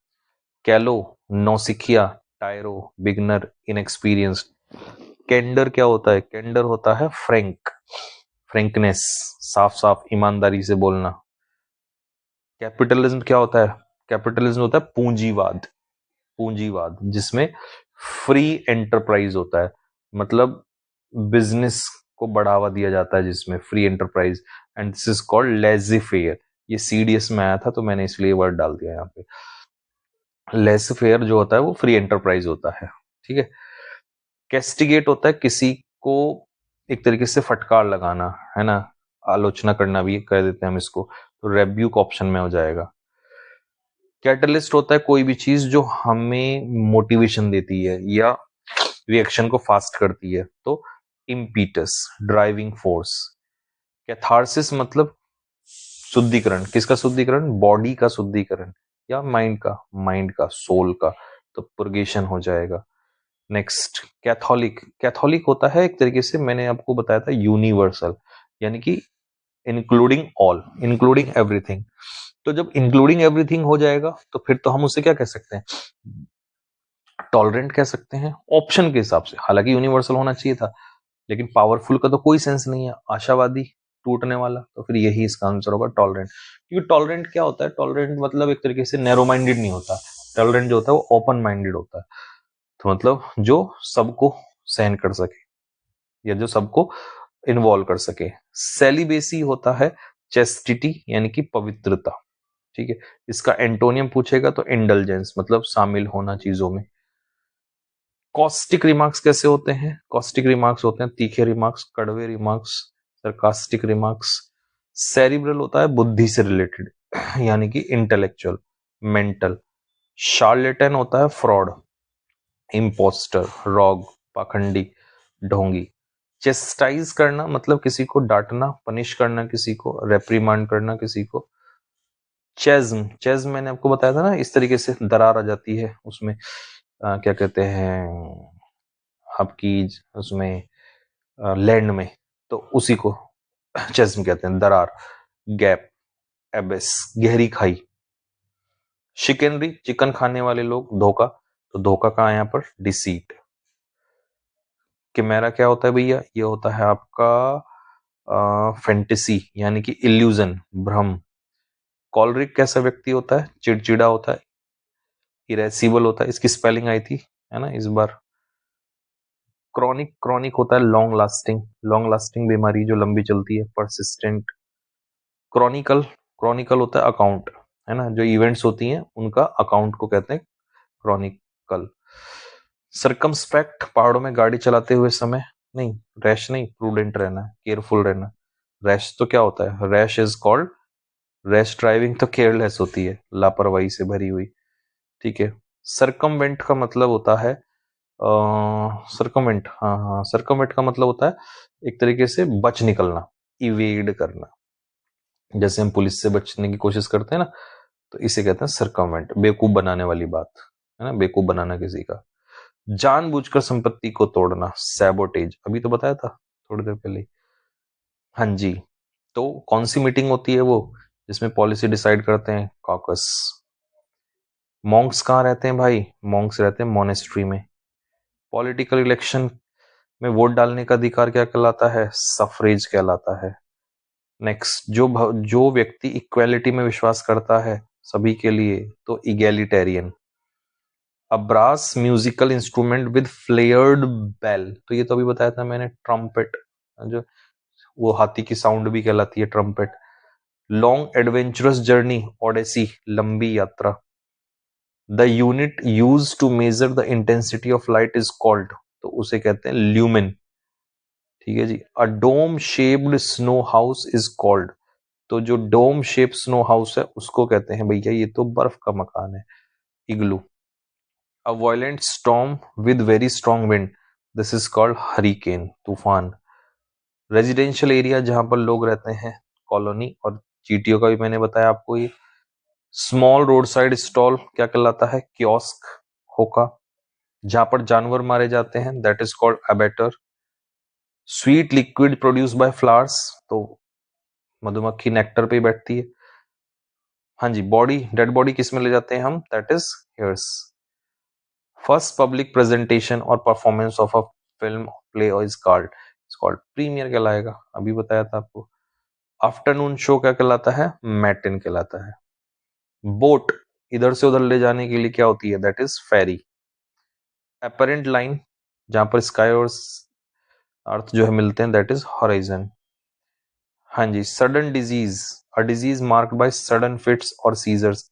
कैलो, नौसिखिया, टायरो, बिगनर, इनएक्सपीरियंस्ड। कैंडर क्या होता है? कैंडर होता है फ्रैंक, फ्रैंकनेस, साफ साफ ईमानदारी से बोलना। कैपिटलिज्म क्या होता है? कैपिटलिज्म होता है पूंजीवाद, पूंजीवाद जिसमें फ्री एंटरप्राइज होता है, मतलब बिजनेस को बढ़ावा दिया जाता है, जिसमें free enterprise, and this is called lazy fair. ये सीडीएस में आया था तो मैंने इसलिए वर्ड डाल दिया यहाँ पे। लेस फेयर जो होता है वो फ्री एंटरप्राइज होता है, ठीक है। कैस्टिगेट होता है किसी को एक तरीके से फटकार लगाना, है ना, आलोचना करना भी कह देते हैं हम इसको, तो रेब्यूक ऑप्शन में हो जाएगा। कैटलिस्ट होता है कोई भी चीज जो हमें मोटिवेशन देती है या रिएक्शन को फास्ट करती है, तो इम्पीटस, ड्राइविंग फोर्स। कैथारसिस मतलब शुद्धिकरण, किसका शुद्धिकरण? बॉडी का शुद्धिकरण, या माइंड का, माइंड का, सोल का, तो पुर्गेशन हो जाएगा। नेक्स्ट, कैथोलिक, कैथोलिक होता है एक तरीके से, मैंने आपको बताया था यूनिवर्सल, यानी कि इंक्लूडिंग ऑल, इंक्लूडिंग एवरीथिंग, तो जब इंक्लूडिंग एवरीथिंग हो जाएगा तो फिर तो हम उसे क्या कह सकते हैं, टॉलरेंट कह सकते हैं ऑप्शन के हिसाब से। हालांकि यूनिवर्सल होना चाहिए था, लेकिन पावरफुल का तो कोई सेंस नहीं है, आशावादी, टूटने वाला, तो फिर यही इसका आंसर होगा टॉलरेंट। क्योंकि टॉलरेंट क्या होता है, टॉलरेंट मतलब एक तरीके से नैरो माइंडेड नहीं होता, टॉलरेंट जो होता है वो ओपन माइंडेड होता है। तो मतलब जो सबको सहन कर सके या जो सबको इन्वॉल्व कर सके। सेलिबेसी होता है चेस्टिटी यानी कि पवित्रता, ठीक है। इसका एंटोनियम पूछेगा तो इंडल्जेंस मतलब शामिल होना चीजों में। कॉस्टिक रिमार्क्स कैसे होते हैं, कॉस्टिक रिमार्क्स होते हैं तीखे रिमार्क्स, कड़वे रिमार्क्स, सरकास्टिक रिमार्क्स। सेरिब्रल होता है बुद्धि से रिलेटेड यानी कि इंटेलेक्चुअल, मेंटल। शार्लेटन होता है फ्रॉड, इम्पोस्टर, रॉग, पाखंडी, ढोंगी। चेस्टाइज करना मतलब किसी को डांटना, पनिश करना, किसी को रेप्रीमांड करना किसी को। चेज्म, चेज्म मैंने आपको बताया था ना, इस तरीके से दरार आ जाती है उसमें, क्या कहते हैं आपकी उसमें लैंड में, तो उसी को चेज्म कहते हैं, दरार, गैप, एबिस, गहरी खाई। शिकनरी चिकन खाने वाले लोग, धोखा, तो धोखा कहाँ है यहाँ पर, डिसीट। किमेरा क्या होता है भैया, ये होता है आपका फैंटेसी यानी कि इल्यूजन, भ्रम। कॉलरिक कैसा व्यक्ति होता है, चिड़चिड़ा होता है, इरेसिबल होता है, इसकी स्पेलिंग आई थी है ना इस बार। क्रॉनिक, क्रॉनिक होता है लॉन्ग लास्टिंग, लॉन्ग लास्टिंग बीमारी जो लंबी चलती है, परसिस्टेंट। क्रॉनिकल, क्रॉनिकल होता है अकाउंट, है ना, जो इवेंट्स होती हैं उनका अकाउंट को कहते हैं क्रॉनिकल। सरकमस्पेक्ट, पहाड़ों में गाड़ी चलाते हुए समय, नहीं रैश नहीं, प्रूडेंट रहना, केयरफुल रहना। रैश तो क्या होता है, rash is called, rash driving तो केयरलेस होती है, लापरवाही से भरी हुई, ठीक है। सरकमवेंट का मतलब होता है सरकमेंट, हाँ हाँ, सरकमेंट का मतलब होता है एक तरीके से बच निकलना, इवेड करना। जैसे हम पुलिस से बचने की कोशिश करते हैं ना, तो इसे कहते हैं सरकमेंट, बेवकूफ बनाने वाली बात, है ना, बेवकूफ बनाना किसी का। जानबूझकर संपत्ति को तोड़ना, सैबोटेज, अभी तो बताया था थोड़ी देर पहले। हाँ जी, तो कौन सी मीटिंग होती है वो जिसमें पॉलिसी डिसाइड करते हैं, कॉकस। मॉन्क्स कहाँ रहते हैं भाई, मॉन्क्स रहते हैं मोनेस्ट्री में। पॉलिटिकल इलेक्शन में वोट डालने का अधिकार क्या कहलाता है, सफरेज कहलाता है। नेक्स्ट, जो व्यक्ति इक्वेलिटी में विश्वास करता है सभी के लिए, तो egalitarian. A brass musical instrument with flared bell, तो ये तो अभी बताया था मैंने, ट्रम्पेट, जो वो हाथी की साउंड भी कहलाती है trumpet. Long adventurous journey, odyssey, लंबी यात्रा। The unit use to measure the intensity of light is called, तो उसे कहते हैं ल्यूमेन, ठीक है जी। A dome shaped snow house is called, तो जो डोम शेप स्नो हाउस है उसको कहते हैं भैया ये तो बर्फ का मकान है, igloo. A violent storm with very strong wind, this is called hurricane, तूफान। रेजिडेंशियल एरिया जहां पर लोग रहते हैं, कॉलोनी। और चींटियों का भी मैंने बताया आपको ये। स्मॉल रोड साइड स्टॉल क्या कहलाता है, कियोस्क, होका। जहां पर जानवर मारे जाते हैं, that is called abettor. Sweet liquid produce by flowers, तो मधुमक्खी नेक्टर पे बैठती है। हाँ जी, बॉडी, डेड बॉडी किस में ले जाते हैं हम, that is heirs. First public presentation और performance of a film play और इज कॉल्ड प्रीमियर कहलाएगा, अभी बताया था आपको। आफ्टरनून शो क्या कहलाता है, मैटिन कहलाता है। बोट इधर से उधर ले जाने के लिए क्या होती है, that is ferry. Apparent line जहां पर स्काई और अर्थ जो है मिलते हैं, दैट इज हॉराइजन। हाँ जी, sudden disease, a disease marked by sudden fits और सीजर्स,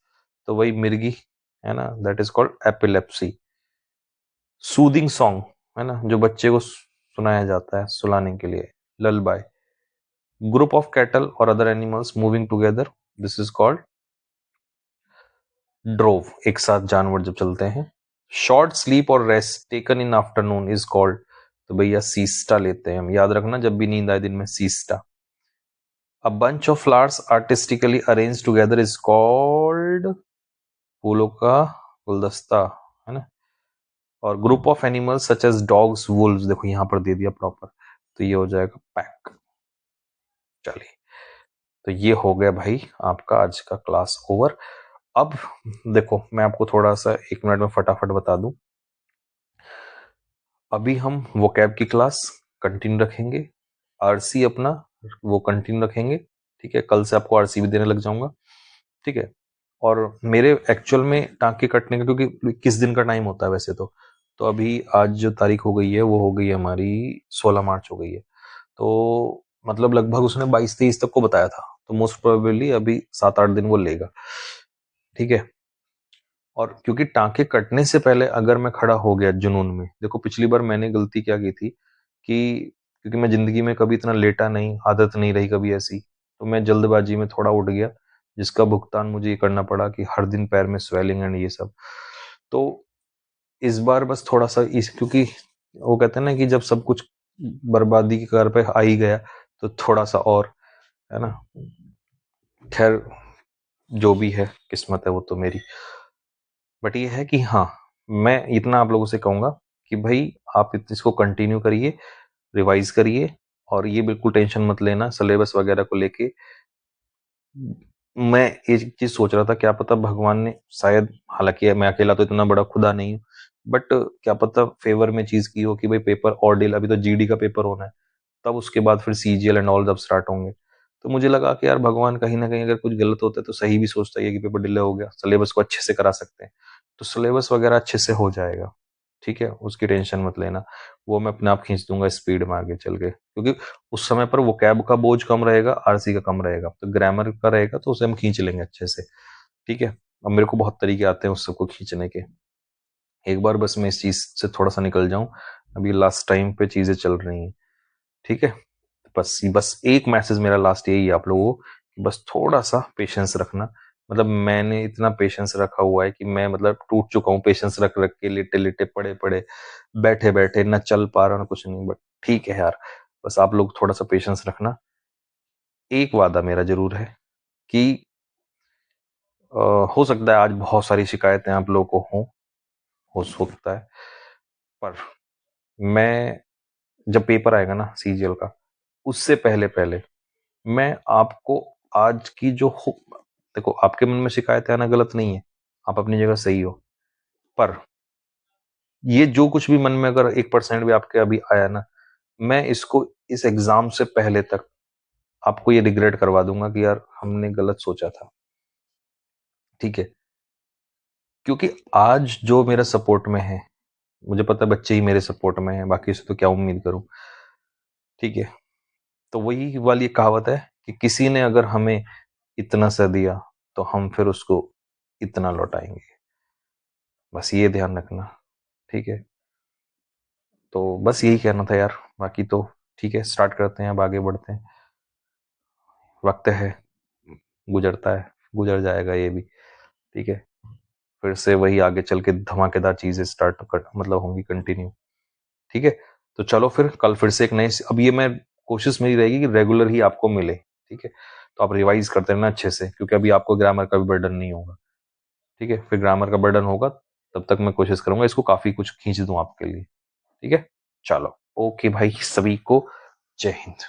तो वही मिर्गी, है ना, that is called epilepsy. Soothing song, है ना, जो बच्चे को सुनाया जाता है सुलाने के लिए, ललबाय। ग्रुप ऑफ कैटल और other animals moving together, this is called drove, एक साथ जानवर जब चलते हैं। शॉर्ट स्लीप और rest taken in afternoon is called, तो भैया सीस्टा लेते हैं हम, याद रखना जब भी नींद आए दिन में, siesta. A bunch of flowers artistically arrange together is called, फूलों का गुलदस्ता, है ना। और group of animals such as dogs, wolves, देखो यहां पर दे दिया प्रॉपर, तो ये हो जाएगा पैक। चलिए, तो ये हो गया भाई आपका आज का क्लास ओवर। अब देखो मैं आपको थोड़ा सा 1 मिनट में फटाफट बता दूं। अभी हम वोकैब की क्लास कंटिन्यू रखेंगे, आरसी अपना वो कंटिन्यू रखेंगे, ठीक है। कल से आपको आरसी भी देने लग जाऊंगा, ठीक है। और मेरे एक्चुअल में टाँके कटने का क्योंकि किस दिन का टाइम होता है वैसे तो अभी आज जो तारीख हो गई है वो हो गई है हमारी 16 मार्च हो गई है। तो मतलब लगभग उसने 22-23 तक को बताया था, तो मोस्ट प्रोबेबली अभी 7-8 दिन वो लेगा, ठीक है। और क्योंकि टाँके कटने से पहले अगर मैं खड़ा हो गया जुनून में, देखो पिछली बार मैंने गलती क्या की थी कि क्योंकि मैं ज़िंदगी में कभी इतना लेटा नहीं, आदत नहीं रही कभी ऐसी, तो मैं जल्दबाजी में थोड़ा उठ गया, जिसका भुगतान मुझे ये करना पड़ा कि हर दिन पैर में स्वेलिंग एंड ये सब। तो इस बार बस थोड़ा-सा इस क्योंकि वो कहते हैं ना कि जब सब कुछ बर्बादी की कगार पे आ ही गया, तो थोड़ा-सा और, है ना? ख़ैर जो भी है, किस्मत है वो तो मेरी। बट ये है कि हाँ, मैं इतना आप लोगों से कहूँगा कि भई आप इसको कंटिन्यू करिए, रिवाइज़ करिए और ये बिल्कुल टेंशन मत लेना सिलेबस वगैरह को लेके। मैं एक चीज़ सोच रहा था, क्या पता भगवान ने शायद, हालाँकि मैं अकेला तो इतना बड़ा खुदा नहीं हूँ, बट क्या पता फ़ेवर में चीज़ की हो कि भई पेपर और डिले, अभी तो जीडी का पेपर होना है, तब उसके बाद फिर सीजीएल एंड ऑल जब स्टार्ट होंगे। तो मुझे लगा कि यार भगवान कहीं न कहीं अगर कुछ गलत होता है तो सही भी सोचता ही है कि पेपर डिले हो गया, सिलेबस को अच्छे से करा सकते हैं। तो सिलेबस वगैरह अच्छे से हो जाएगा, ठीक है? उसकी टेंशन मत लेना। वो मैं अपने आप खींच दूँगा स्पीड में आगे चल के, क्योंकि उस समय पर वोकैब का बोझ कम रहेगा, आरसी का कम रहेगा। तो ग्रामर का रहेगा तो उसे हम खींच लेंगे अच्छे से, ठीक है? अब मेरे को बहुत तरीके आते हैं उस सबको खींचने के। एक बार बस मैं इस चीज़ से थोड़ा-सा निकल जाऊँ, अभी लास्ट टाइम पे चीज़ें चल रही हैं, ठीक है? बस एक मैसेज मेरा लास्ट यही है आप लोगों को, बस थोड़ा-सा पेशेंस रखना। मतलब मैंने इतना पेशेंस रखा हुआ है कि मैं मतलब टूट चुका हूँ पेशेंस रख-रख के, लेटे-लेटे, पड़े-पड़े, बैठे-बैठे, ना चल पा रहा हूँ, ना कुछ नहीं, बट ठीक है यार, बस आप लोग थोड़ा-सा पेशेंस रखना। एक वादा मेरा ज़रूर है कि हो सकता है आज बहुत सारी शिकायतें आप लोगों को हों, हो सकता है, पर मैं जब पेपर आएगा ना सीजीएल का, उससे पहले-पहले मैं आपको आज की जो हो, देखो आपके मन में शिकायत आना गलत नहीं है, आप अपनी जगह सही हो, पर ये जो कुछ भी मन में अगर 1% भी आपके अभी आया ना, मैं इसको इस एग्जाम से पहले तक आपको ये रिग्रेट करवा दूंगा कि यार हमने गलत सोचा था, ठीक है। क्योंकि आज जो मेरा सपोर्ट में है, मुझे पता है बच्चे ही मेरे सपोर्ट में हैं, बाकी से तो क्या उम्मीद करूं, ठीक है। तो वही वाली कहावत है कि किसी ने अगर हमें इतना सा दिया तो हम फिर उसको इतना लौटाएंगे, बस ये ध्यान रखना, ठीक है। तो बस यही कहना था यार, बाकी तो ठीक है, स्टार्ट करते हैं, अब आगे बढ़ते हैं। वक्त है, गुजरता है, गुजर जाएगा ये भी, ठीक है। फिर से वही आगे चल के धमाकेदार चीजें स्टार्ट कर मतलब होंगी कंटिन्यू, ठीक है। तो चलो फिर कल फिर से एक नए, अब ये मैं कोशिश मेरी रहेगी कि रेगुलर ही आपको मिले, ठीक है। तो आप रिवाइज करते रहना अच्छे से, क्योंकि अभी आपको ग्रामर का भी बर्डन नहीं होगा, ठीक है। फिर ग्रामर का बर्डन होगा, तब तक मैं कोशिश करूंगा इसको काफी कुछ खींच दूं आपके लिए, ठीक है। चलो, ओके भाई, सभी को जय हिंद।